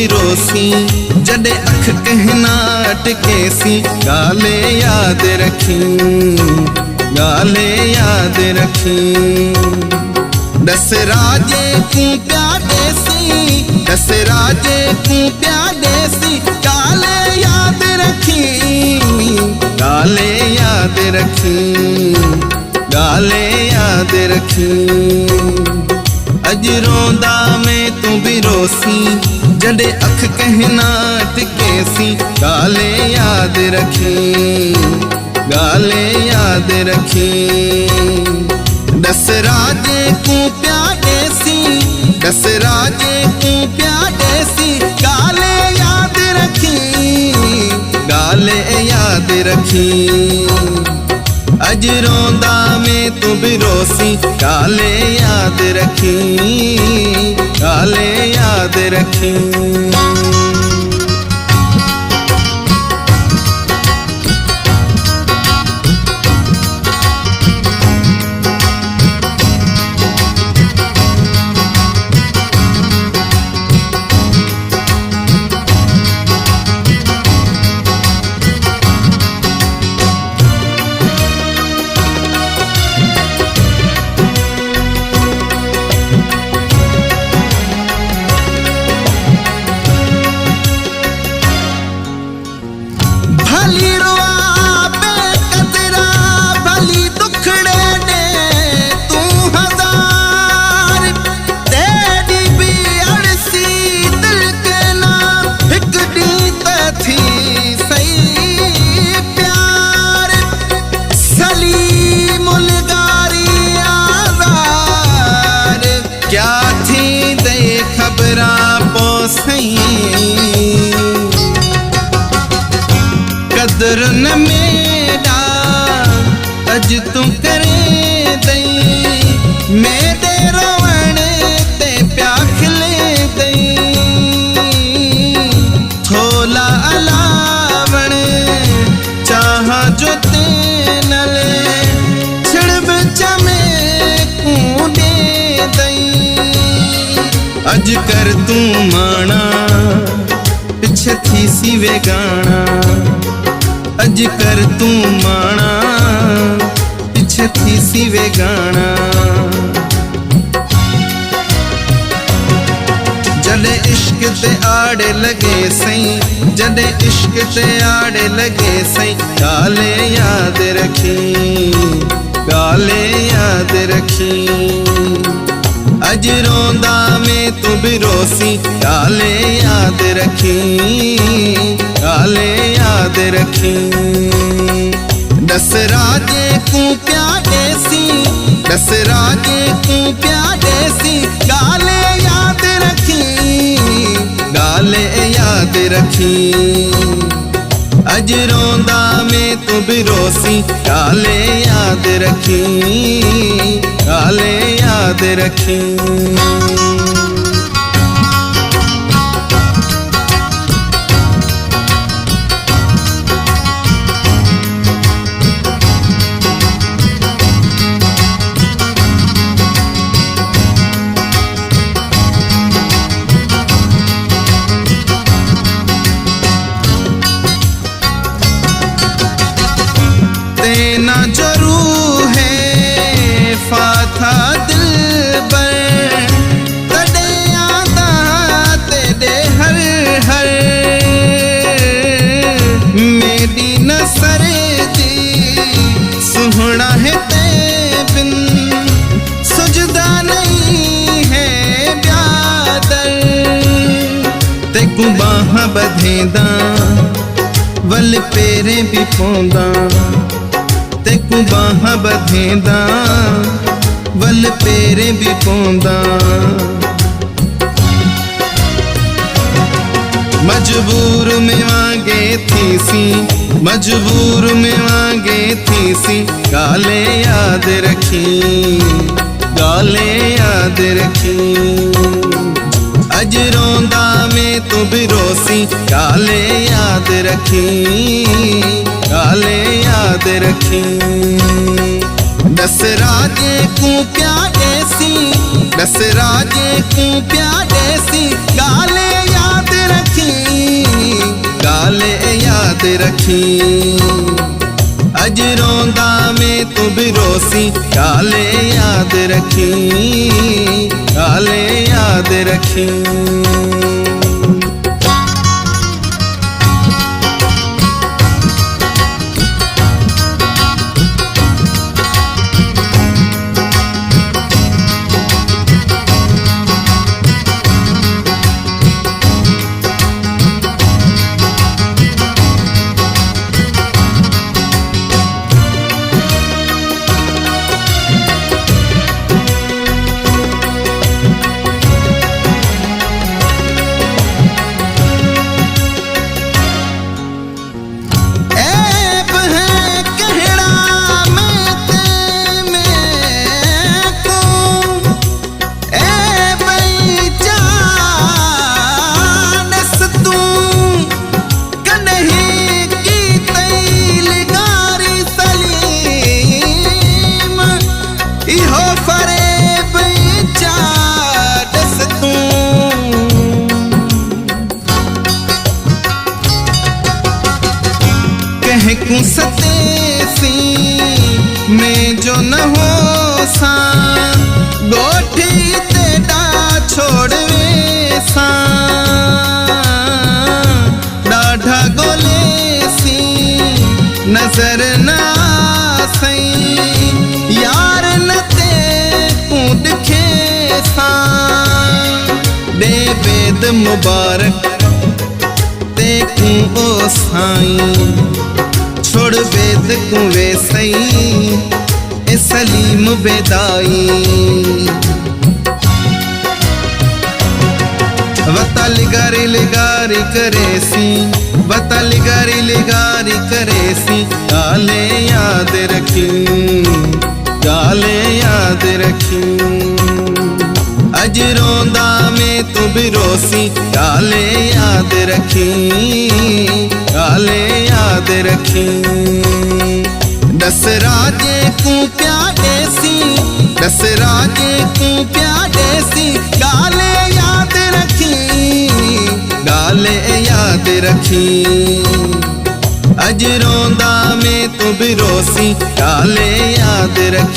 बिरोसी जडे अख कहना अटकेसी। गाले याद रखी, गाले याद रखी। दस राजे तू प्यादे सी, दस राजे तू प्यादे सी। गाले याद रखी, गाले याद रखी, गाले याद रखी। अज रोंदा में तू बिरोसी जडे अख कहना अटकेसी। गाले याद रखी, गाले याद रखी। दस राजे तू प्यादे सी, दस राजे तू प्यादे सी। गाले याद रखी, गाले याद रखी। अज रोंदा में तू बिरोसी। गाले याद रखी, गाले याद रखी। कदर न मेरा अज तू करे दई। मेरे रोवण ते प्याखले दई। थोला अलावण चाह जो ते नले छिड़ब चमे कूदे दई। अज कर तू माना पिछे थी सी वे गाना। अज कर तू माना पिछे थी सी वे गाना। जडे इश्क ते आड़े लगे सई, जडे इश्क ते आड़े लगे सई। गाले याद रखी, गाले याद रखी। अज रोंदा में तू बिरोसी। गाले याद रखी, गाले याद रखी। दस राजे तू प्यादे सी, दस राजे तू प्यादे सी। गाले याद रखी, गाले याद रखी। अज रोंदा में तू बिरोसी। गाले याद रखी, गाले याद रखी। देना जरूर है फाथा दिल पर। तड़े आदा तेरे हर हर। मेरी नसर दी सुहना है ते बिन। सुजदा नहीं है ब्यादर। ते गुबाह बधेदा वल पेरे भी पौंदा। ते कुबाह बधेदा वल पेरे भी पौंदा। मजबूर में मांगे थी सी, मजबूर में मांगे थी सी। गाले याद रखी, गाले याद रखी। अज रोंदा में तू बिरोसी। गाले याद रखी, गाले याद रखी। दस राजे तू प्यादे सी, दस राजे तू प्यादे सी। गाले याद रखी। याद रखी। अज रोंदा में तू बिरोसी गाले याद रखी, गाले याद रखी। सतेसी में जो न हो सा गोठी तेरा छोड़वे सा डाढ़ा गोले सी नजर ना सही यार न ते कूद खे सा दे बेद मुबारक ते कू ओ साईं छोड़ वेद कुवे सही ए सलीम बेदाई। वता लिगारी लिगारी करेसी, वता लिगारी लिगारी करेसी गाले याद रखी, गाले याद रखी। अज रोंदा में तू बिरोसी गाले याद रखी, गाले याद रखी। दस राजे को प्यारे सी, दस राजे को प्यारे सी गाले याद रखी, गाले याद रखी। अज रोंदा में तू बिरोसी गाले याद रखी।